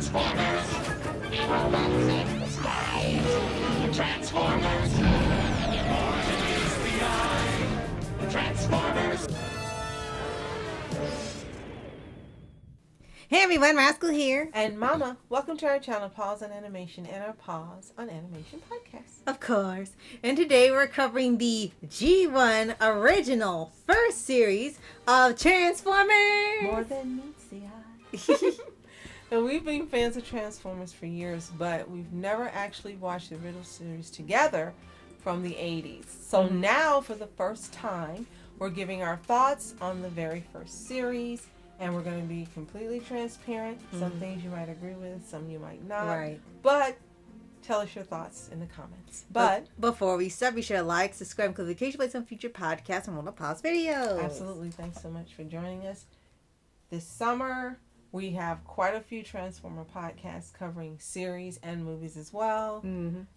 Transformers. Robots in the skies. Transformers. More than meets the eye. Transformers. Hey everyone, Rascal here. And Mama, welcome to our channel, Paws On Animation, and our Paws On Animation podcast. Of course. And today we're covering the G1 original first series of Transformers. More than meets the eye. And we've been fans of Transformers for years, but we've never actually watched the original series together from the 80s. So now, for the first time, we're giving our thoughts on the very first series. And we're going to be completely transparent. Some things you might agree with, some you might not. Right. But tell us your thoughts in the comments. But before we start, be sure to like, subscribe, and click the notification bell on future podcasts and one of Paws videos. Absolutely. Thanks so much for joining us. This summer, we have quite a few Transformer podcasts covering series and movies as well.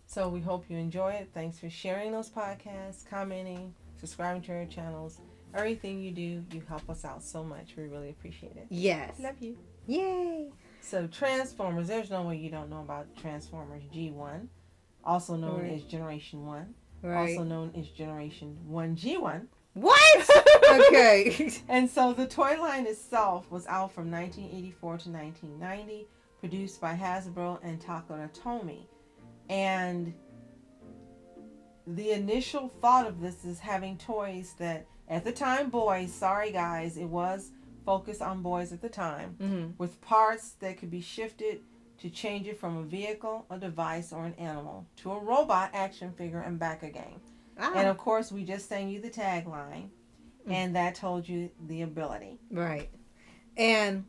So we hope you enjoy it. Thanks for sharing those podcasts, commenting, subscribing to our channels. Everything you do, you help us out so much. We really appreciate it. Yes. Love you. Yay. So Transformers, there's no way you don't know about Transformers G1, also known as Generation 1, also known as Generation 1G1. What? Okay. And so the toy line itself was out from 1984 to 1990, produced by Hasbro and Takara And the initial thought of this is having toys that, at the time, boys, sorry guys, it was focused on boys at the time, with parts that could be shifted to change it from a vehicle, a device, or an animal to a robot action figure and back again. And of course, we just sang you the tagline, and that told you the ability. Right. And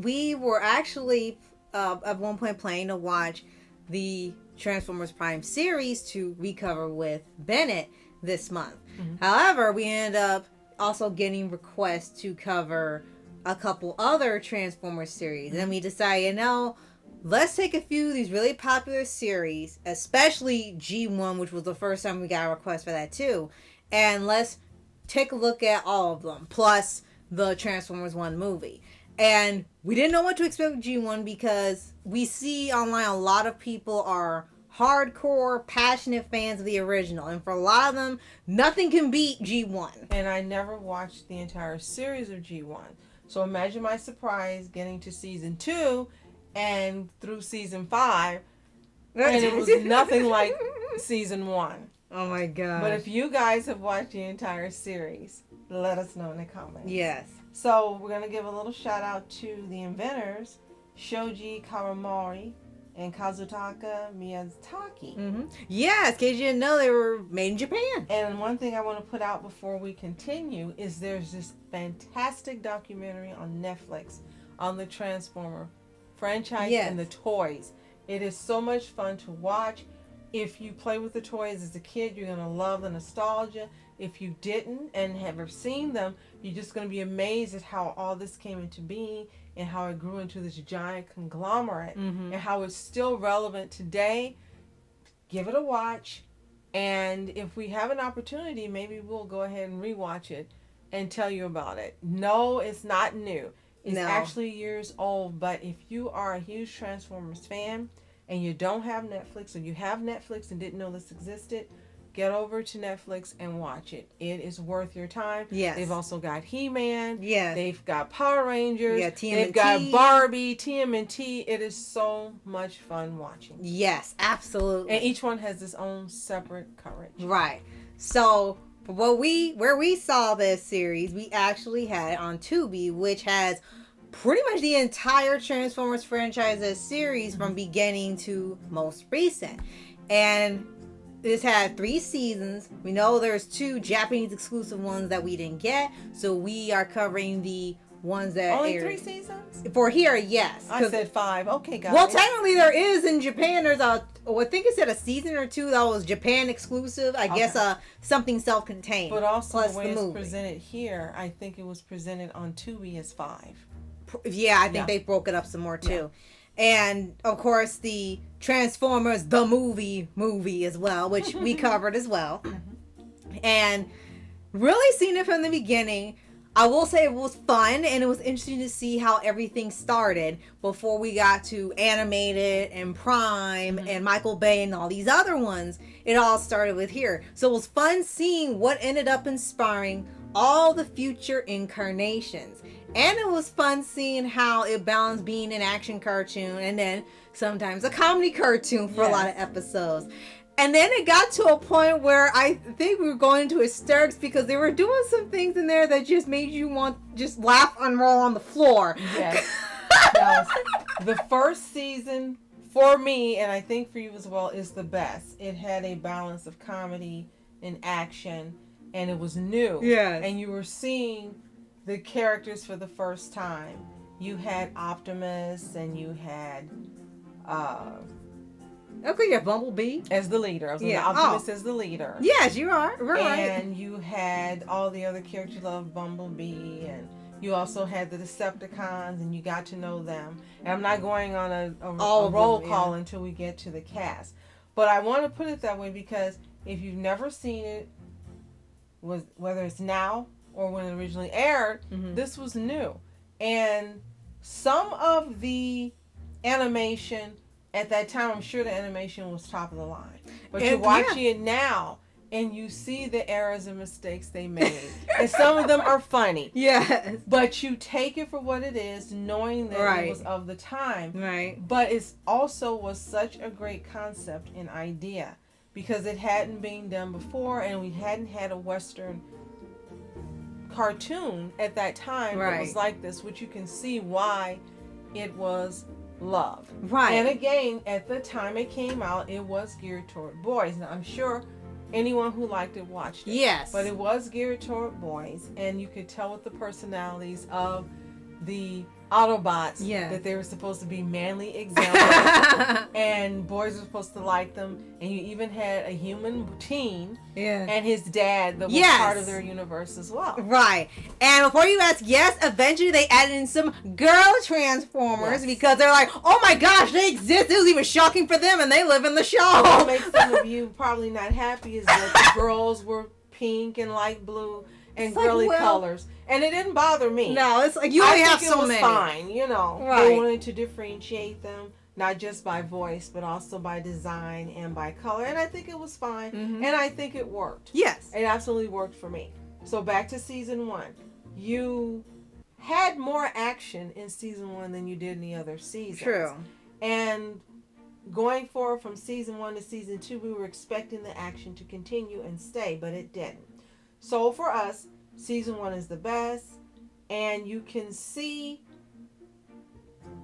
we were actually at one point planning to watch the Transformers Prime series to recover with Bennett this month. However, we ended up also getting requests to cover a couple other Transformers series. And we decided, let's take a few of these really popular series, especially G1, which was the first time we got a request for that too. And let's take a look at all of them, plus the Transformers 1 movie. And we didn't know what to expect with G1 because we see online a lot of people are hardcore, passionate fans of the original. And for a lot of them, nothing can beat G1. And I never watched the entire series of G1. So imagine my surprise getting to season 2 and through season 5. And it was nothing like season 1. Oh my god. But if you guys have watched the entire series, let us know in the comments. Yes. So we're going to give a little shout out to the inventors, Shoji Kawamori and Kazutaka Miyazaki. Yes, in case you didn't know, they were made in Japan. And one thing I want to put out before we continue is there's this fantastic documentary on Netflix on the Transformer franchise and the toys. It is so much fun to watch. If you play with the toys as a kid, you're going to love the nostalgia. If you didn't and have ever seen them, you're just going to be amazed at how all this came into being and how it grew into this giant conglomerate and how it's still relevant today. Give it a watch. And if we have an opportunity, maybe we'll go ahead and rewatch it and tell you about it. No, it's not new. It's actually years old. But if you are a huge Transformers fan and you don't have Netflix, or you have Netflix and didn't know this existed, get over to Netflix and watch it. It is worth your time. Yes. They've also got He-Man. Yes. They've got Power Rangers. Yeah, TMNT. They've got Barbie, TMNT. It is so much fun watching. Yes, absolutely. And each one has its own separate coverage. Right. So, where we saw this series, we actually had it on Tubi, which has pretty much the entire Transformers franchise series from beginning to most recent. And this had 3 seasons. We know there's 2 Japanese exclusive ones that we didn't get, so we are covering the ones that only aired. 3 seasons? For here, yes. I said 5. Okay, guys. Well, technically there is in Japan. There's I think it said a season or 2 that was Japan exclusive. I guess something self-contained. But also plus the way it's movie. Presented here, I think it was presented on Tubi as 5. Yeah, I think they broke it up some more too. And of course the Transformers the movie as well, which we covered as well. And really seeing it from the beginning, I will say it was fun, and it was interesting to see how everything started before we got to Animated and Prime and Michael Bay and all these other ones. It all started with here. So it was fun seeing what ended up inspiring all the future incarnations. And it was fun seeing how it balanced being an action cartoon and then sometimes a comedy cartoon for a lot of episodes. And then it got to a point where I think we were going into hysterics because they were doing some things in there that just made you want just laugh and roll on the floor. Yes. Now, the first season for me, and I think for you as well, is the best. It had a balance of comedy and action, and it was new. Yeah. And you were seeing the characters for the first time. You had Optimus, and you had Okay, yeah, Bumblebee as the leader. I was Yeah. Optimus as the leader. Yes, you are. We're right. And you had all the other characters of Bumblebee, and you also had the Decepticons, and you got to know them. And I'm not going on a roll call until we get to the cast. But I want to put it that way because if you've never seen it, whether it's now or when it originally aired, this was new. And some of the animation at that time, I'm sure the animation was top of the line. But you're watching it now, and you see the errors and mistakes they made. And some of them are funny. Yes. But you take it for what it is, knowing that it was of the time. Right. But it also was such a great concept and idea because it hadn't been done before, and we hadn't had a Western cartoon at that time that was like this, which you can see why it was loved. Right. And again, at the time it came out, it was geared toward boys. Now, I'm sure anyone who liked it watched it. Yes. But it was geared toward boys, and you could tell with the personalities of the Autobots that they were supposed to be manly examples, and boys were supposed to like them. And you even had a human teen and his dad that was part of their universe as well. Right. And before you ask, yes, eventually they added in some girl Transformers because they're like, oh my gosh, they exist. It was even shocking for them, and they live in the show. What makes some of you probably not happy is that the girls were pink and light blue and girly colors. And it didn't bother me. No, it's like you only have so many. It was fine, you know. Right. They wanted to differentiate them, not just by voice, but also by design and by color. And I think it was fine. And I think it worked. Yes. It absolutely worked for me. So back to season 1. You had more action in season 1 than you did in the other seasons. True. And going forward from season 1 to season 2, we were expecting the action to continue and stay, but it didn't. So for us, season 1 is the best, and you can see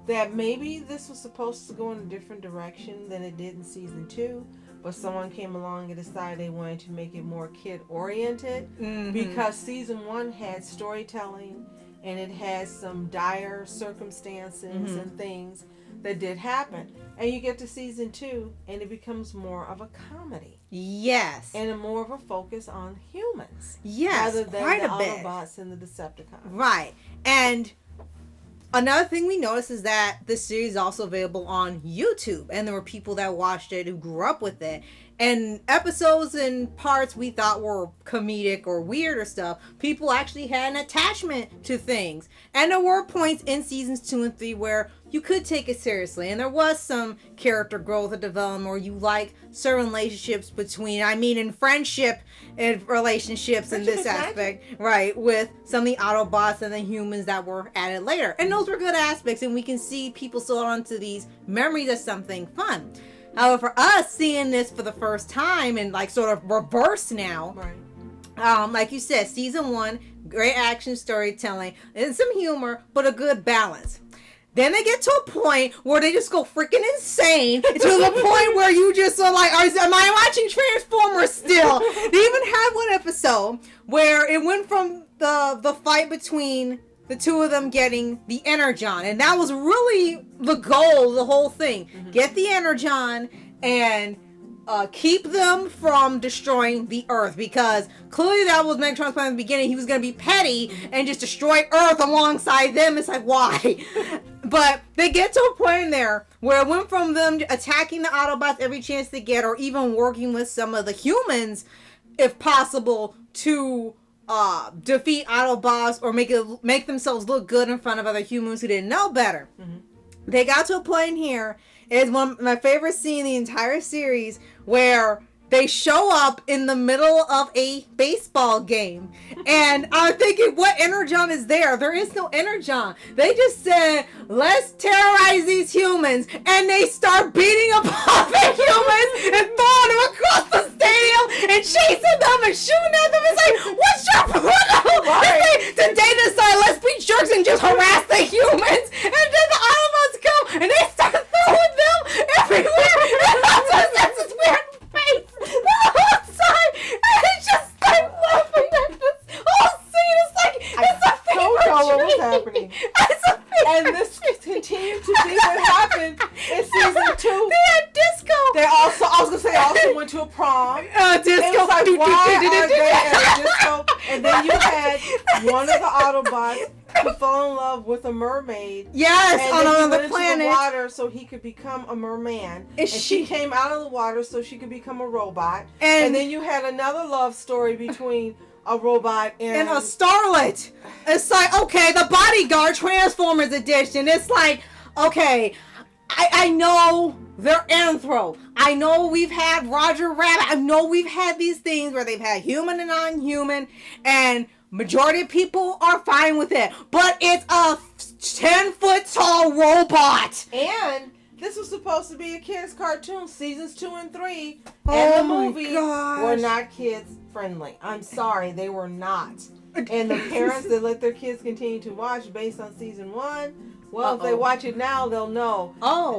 that maybe this was supposed to go in a different direction than it did in season 2, but someone came along and decided they wanted to make it more kid-oriented because season 1 had storytelling, and it had some dire circumstances and things that did happen. And you get to season 2, and it becomes more of a comedy. Yes. And more of a focus on humans. Yes, rather than quite the a bit. Autobots and the Decepticons. Right. And another thing we noticed is that this series is also available on YouTube. And there were people that watched it who grew up with it. And episodes and parts we thought were comedic or weird or stuff, people actually had an attachment to things. And there were points in seasons 2 and 3 where you could take it seriously. And there was some character growth and development where you like certain relationships between, in friendship and relationships in this aspect. Right, with some of the Autobots and the humans that were added later. And those were good aspects, and we can see people still onto these memories as something fun. However, for us, seeing this for the first time and like sort of reverse now, like you said, season 1, great action storytelling and some humor, but a good balance. Then they get to a point where they just go freaking insane to the point where you just are like, am I watching Transformers still? They even had one episode where it went from the fight between the two of them getting the Energon. And that was really the goal of the whole thing. Get the Energon and keep them from destroying the Earth. Because clearly that was Megatron's plan in the beginning. He was going to be petty and just destroy Earth alongside them. It's like, why? But they get to a point in there where it went from them attacking the Autobots every chance they get, or even working with some of the humans, if possible, to defeat Autobots or make themselves look good in front of other humans who didn't know better. Mm-hmm. They got to a point here. It's one of my favorite scene in the entire series where they show up in the middle of a baseball game. And I'm thinking, what Energon is there? There is no Energon. They just said, let's terrorize these humans. And they start beating up all the humans and throwing them across the stadium and chasing them and shooting at them. It's like, what's your problem? Right. Today they decide, let's be jerks and just harass the humans. And then the Autobots come and they start throwing them everywhere. And that's this weird face the whole time, and it's just like laughing at this whole scene. It's like it's a fever don't know what was dream. happening. It's a fever And this continued to be what happened in season 2. They had disco. They also went to a prom. Disco. It was like, why are they at a disco? And then you had one of the Autobots who fell in love with a mermaid. Yes, and on then another he went planet. into the water so he could become a merman. And she came out of the water so she could become a robot. And then you had another love story between a robot and a starlet. It's like, okay, the Bodyguard Transformers edition. It's like, okay, I know they're anthro. I know we've had Roger Rabbit. I know we've had these things where they've had human and non-human, and majority of people are fine with it. But it's a 10-foot tall robot. And this was supposed to be a kids' cartoon. Seasons 2 and 3 and the movie were not kids friendly. I'm sorry, they were not. And the parents that let their kids continue to watch based on season 1, well, if they watch it now, they'll know.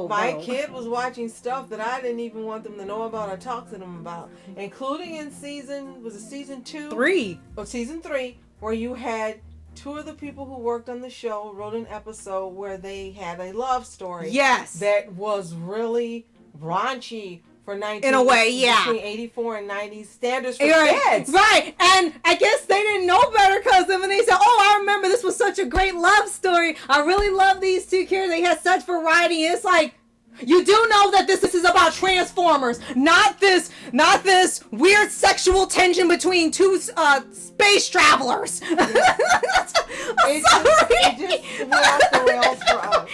My kid was watching stuff that I didn't even want them to know about or talk to them about, including in season 2? 3. Or season 3, where you had 2 of the people who worked on the show wrote an episode where they had a love story. Yes. That was really raunchy for in a way, yeah. Between 84 and 90 standards for kids. Right. And I guess they didn't know better because when they said, I remember this was such a great love story. I really love these 2 characters. They had such variety. It's like, you do know that this is about Transformers, not this weird sexual tension between 2 space travelers. It just went off the rails for us.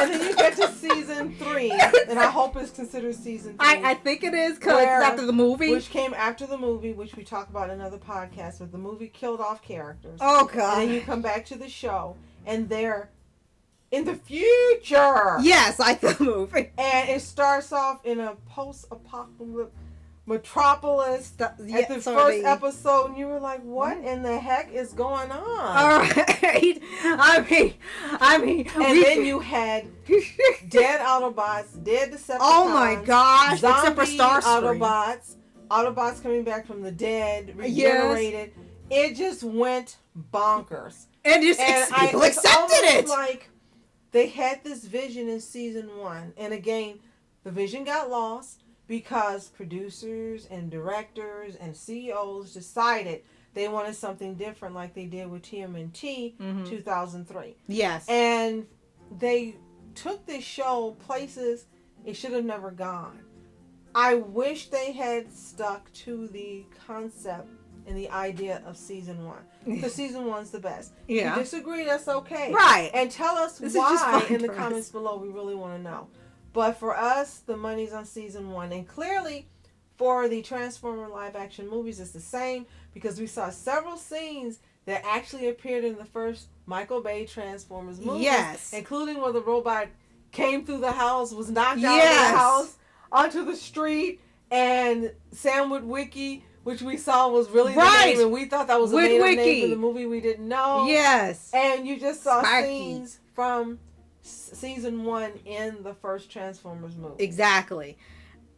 And then you get to season 3, and I hope it's considered season 3. I think it is because it's after the movie. Which came after the movie, which we talk about in another podcast, but the movie killed off characters. Oh, God. And then you come back to the show, and they're in the future. Yes, like the movie. And it starts off in a post-apocalyptic metropolis at the first episode, and you were like, what in the heck is going on? All right. I mean. And then you had dead Autobots, dead Decepticons. Oh my gosh. Except for Starscream. Autobots coming back from the dead, regenerated. Yes. It just went bonkers. And people accepted it. Like, they had this vision in season 1, and again, the vision got lost because producers and directors and CEOs decided they wanted something different, like they did with TMNT 2003. Yes. And they took this show places it should have never gone. I wish they had stuck to the concept and the idea of season 1. Because season 1's the best. Yeah. If you disagree, that's okay. Right. And tell us why in the comments below. We really want to know. But for us, the money's on season 1. And clearly, for the Transformer live action movies, it's the same. Because we saw several scenes that actually appeared in the first Michael Bay Transformers movie. Yes. Including where the robot came through the house, was knocked out of the house, onto the street. And Sam Witwicky, which we saw was really the name, and we thought that was a made-up name for the movie we didn't know. Yes. And you just saw scenes from season 1 in the first Transformers movie. Exactly.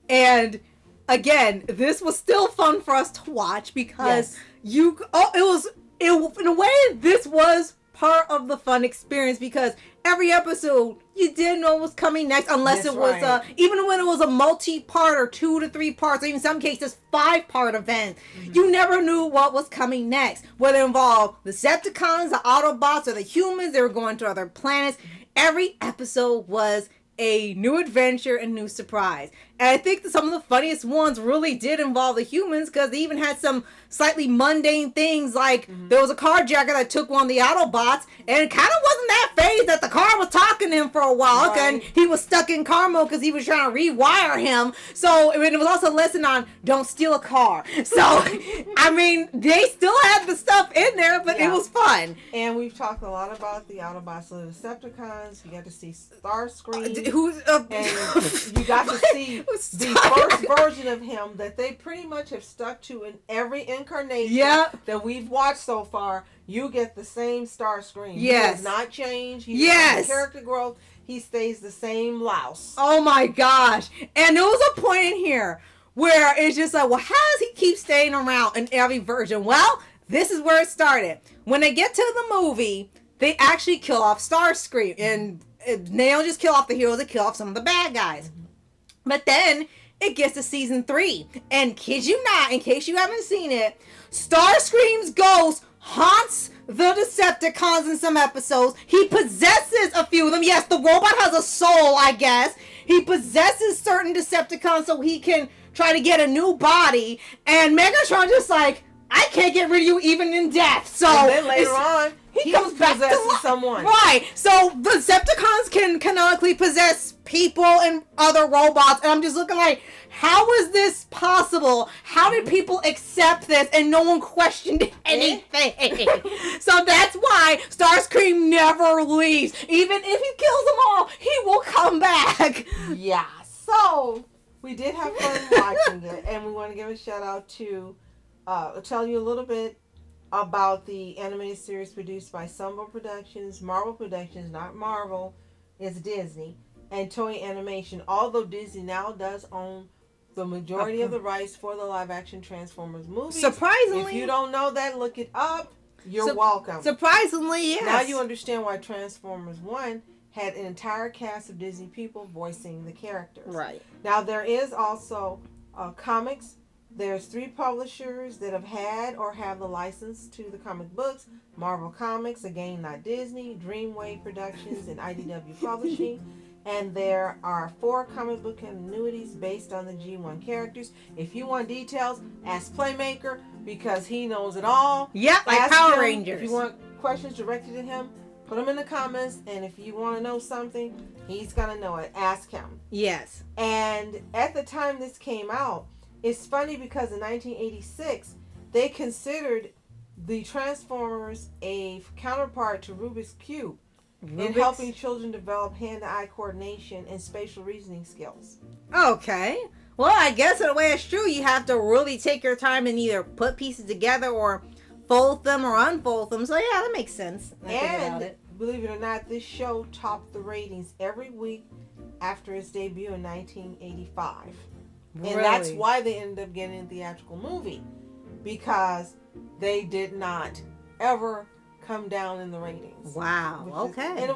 And again, this was still fun for us to watch because in a way, this was part of the fun experience because every episode you didn't know what was coming next unless it was even when it was a multi-part or 2 to 3 parts or even in some cases 5-part event, you never knew what was coming next, whether it involved the Decepticons, the Autobots, or the humans. They were going to other planets. Every episode was a new adventure and new surprise. And I think that some of the funniest ones really did involve the humans, because they even had some slightly mundane things, like there was a carjacker that took one of the Autobots and kind of wasn't that phased that the car was talking to him for a while. Right. And he was stuck in car mode because he was trying to rewire him. So it was also a lesson on don't steal a car. So, I mean, they still had the stuff in there, but it was fun. And we've talked a lot about the Autobots and the Decepticons. You got to see Starscream. And you got to see the first version of him that they pretty much have stuck to in every incarnation that we've watched so far. You get the same Starscream. He has not changed. He's not character growth. He stays the same louse. Oh my gosh. And there was a point in here where it's just like, well, how does he keep staying around in every version? Well, this is where it started. When they get to the movie, they actually kill off Starscream. And they don't just kill off the heroes, they kill off some of the bad guys. But then it gets to season 3. And kid you not, in case you haven't seen it, Starscream's ghost haunts the Decepticons in some episodes. He possesses a few of them. Yes, the robot has a soul, I guess. He possesses certain Decepticons so he can try to get a new body. And Megatron just like, I can't get rid of you even in death. So and then later on, he comes back to someone. Right. So the Decepticons can canonically possess people and other robots. And I'm just looking like, how is this possible? How did people accept this and no one questioned anything? So that's why Starscream never leaves. Even if he kills them all, he will come back. Yeah. So we did have fun watching it. And we want to give a shout out to tell you a little bit about the animated series produced by Sunbow Productions, Marvel Productions, not Marvel, it's Disney, and Toei Animation. Although Disney now does own the majority of the rights for the live-action Transformers movies. Surprisingly. If you don't know that, look it up. You're welcome. Surprisingly, yes. Now you understand why Transformers 1 had an entire cast of Disney people voicing the characters. Right. Now there is also comics. There's 3 publishers that have had or have the license to the comic books. Marvel Comics, again not Disney, Dreamwave Productions, and IDW Publishing. And there are 4 comic book continuities based on the G1 characters. If you want details, ask Playmaker because he knows it all. Yeah, like ask Power him. Rangers. If you want questions directed at him, put them in the comments. And if you want to know something, he's going to know it. Ask him. Yes. And at the time this came out, it's funny because in 1986, they considered the Transformers a counterpart to Rubik's Cube in helping children develop hand-to-eye coordination and spatial reasoning skills. Okay. Well, I guess in a way it's true. You have to really take your time and either put pieces together or fold them or unfold them. So yeah, that makes sense. And believe it or not, this show topped the ratings every week after its debut in 1985. Really? And that's why they ended up getting a theatrical movie, because they did not ever come down in the ratings. Wow. Okay. And it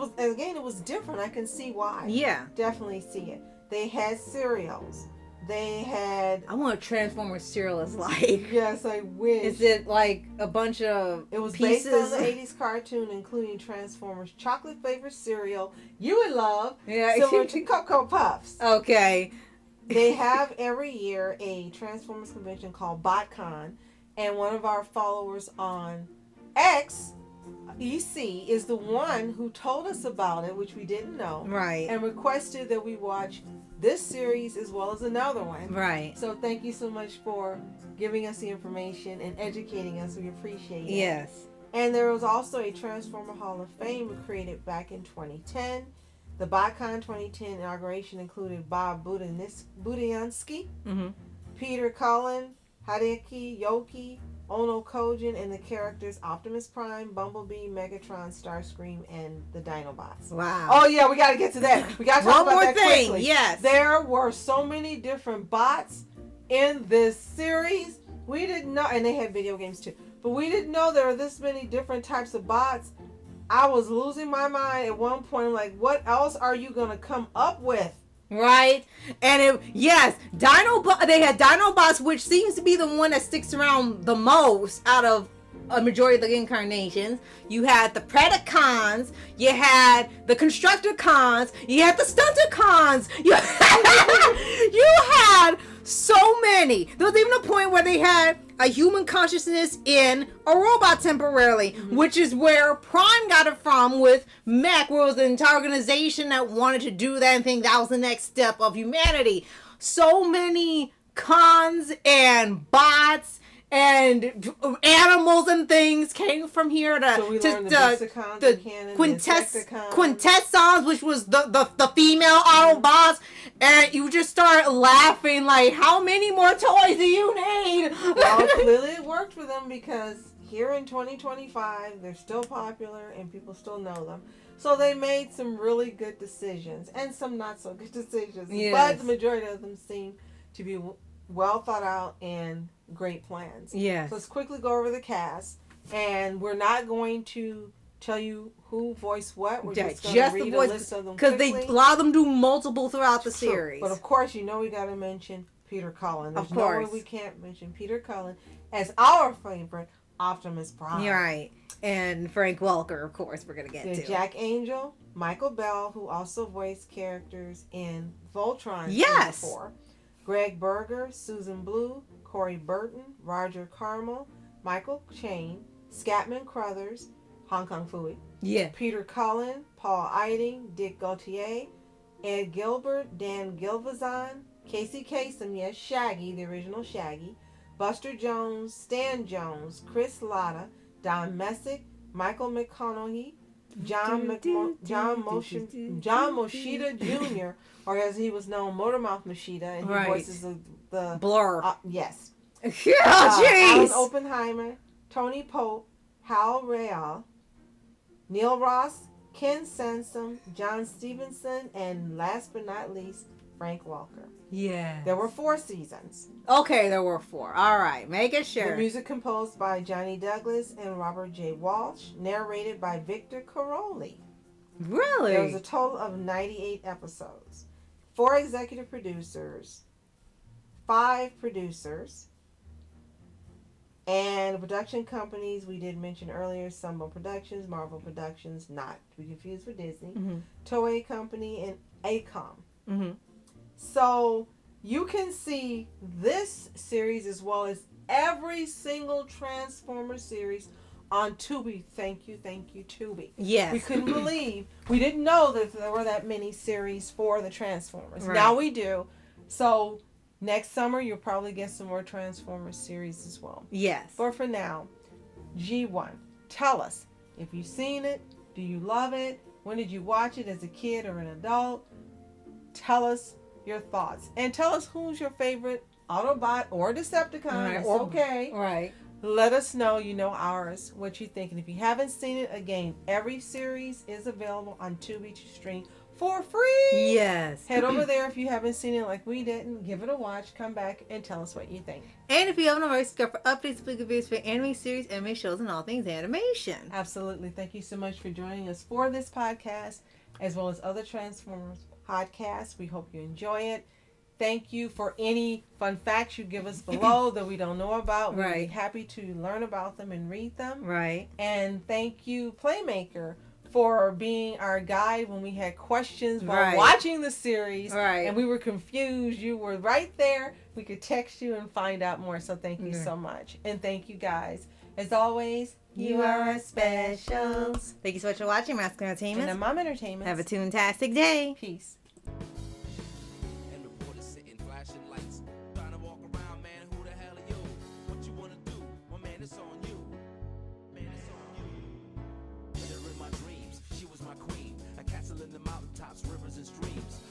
was different. I can see why. Yeah. Definitely see it. They had cereals. They had. I want a Transformers cereal is like. Yes, I wish. Is it like a bunch of It was pieces? based on the 80s cartoon, including Transformers chocolate flavored cereal you would love, similar to Cocoa Puffs. Okay. They have every year a Transformers convention called BotCon, and one of our followers on X, EC, is the one who told us about it, which we didn't know. Right. And requested that we watch this series as well as another one. Right. So thank you so much for giving us the information and educating us. We appreciate it. Yes. And there was also a Transformer Hall of Fame created back in 2010. The BotCon 2010 inauguration included Bob Budiansky, Peter Cullen, Hideki Yoki, Ono Kojin, and the characters Optimus Prime, Bumblebee, Megatron, Starscream, and the Dinobots. Wow. Oh yeah, we got to get to that. We got to talk about that quickly. One more thing, yes. There were so many different bots in this series. We didn't know, and they had video games too, but we didn't know there were this many different types of bots. I was losing my mind at one point. I'm like, what else are you going to come up with? Right? And they had Dinobots, which seems to be the one that sticks around the most out of a majority of the incarnations. You had the Predacons, you had the Constructicons, you had the Stunticons, you had so many. There was even a point where they had a human consciousness in a robot temporarily, which is where Prime got it from with Mech, where it was an entire organization that wanted to do that and think that was the next step of humanity. So many cons and bots and animals and things came from here to So we learned the Vixicons, the canon, Quintessons, which was the female Autobots, and you just start laughing like, how many more toys do you need? Well, clearly it worked for them because here in 2025 they're still popular and people still know them. So they made some really good decisions and some not so good decisions. Yes. But the majority of them seem to be well thought out and great plans. Yes. So let's quickly go over the cast. And we're not going to tell you who voiced what. We're just going to read a list of them because quickly. a lot of them do multiple throughout the True. series. But of course, you know we got to mention Peter Cullen. There's Of course. no way we can't mention Peter Cullen as our favorite Optimus Prime. You're right. And Frank Welker, of course, we're going to get There's to. Jack Angel, Michael Bell, who also voiced characters in Voltron. Yes. 4. Greg Berger, Susan Blue, Corey Burton, Roger Carmel, Michael Chane, Scatman Crothers, Hong Kong Phooey, Yeah. Peter Cullen, Paul Eiding, Dick Gautier, Ed Gilbert, Dan Gilvezan, Casey Kasem, yes, Shaggy, the original Shaggy, Buster Jones, Stan Jones, Chris Latta, Don Messick, Michael McConaughey, John Moshida Jr., or as he was known, Motormouth Moshida, and he Right. voices the Blur. yes. Yeah, Alan jeez. Oppenheimer, Tony Pope, Hal Real, Neil Ross, Ken Sansom, John Stevenson, and last but not least, Frank Welker. Yeah. There were 4 seasons. Okay, there were 4. All right, making The sure. music composed by Johnny Douglas and Robert J. Walsh, narrated by Victor Caroli. Really? There was a total of 98 episodes. 4 executive producers, 5 producers, and the production companies we did mention earlier: Sunbow Productions, Marvel Productions, not to be confused with Disney, Toei Company, and ACOM. Mm-hmm. So you can see this series as well as every single Transformers series on Tubi. Thank you, Tubi. Yes. We couldn't believe, we didn't know that there were that many series for the Transformers. Right. Now we do. So next summer you'll probably get some more Transformers series as well. Yes. But for now, G1, tell us if you've seen it. Do you love it? When did you watch it, as a kid or an adult? Tell us your thoughts. And tell us who's your favorite Autobot or Decepticon. Right. It's okay. Right. Let us know, you know ours, what you think. And if you haven't seen it, again, every series is available on Tubi to stream for free. Yes. Head over there if you haven't seen it like we didn't. Give it a watch. Come back and tell us what you think. And if you haven't already, subscribe for updates, weekly videos for anime series, anime shows, and all things animation. Absolutely. Thank you so much for joining us for this podcast, as well as other Transformers podcasts. We hope you enjoy it. Thank you for any fun facts you give us below that we don't know about. We'd be happy to learn about them and read them. Right. And thank you, Playmaker, for being our guide when we had questions while watching the series. Right. And we were confused. You were right there. We could text you and find out more. So thank you so much. And thank you, guys. As always, you are our specials. Thank you so much for watching Masculine Entertainment. And Mom Entertainment. Have a toontastic day. Peace. And reporters sitting, flashing lights, trying to walk around, man. Who the hell are you? What you wanna do? Well, man, it's on you. Man, it's on you. Met her in my dreams. She was my queen. A castle in the mountaintops, rivers and streams.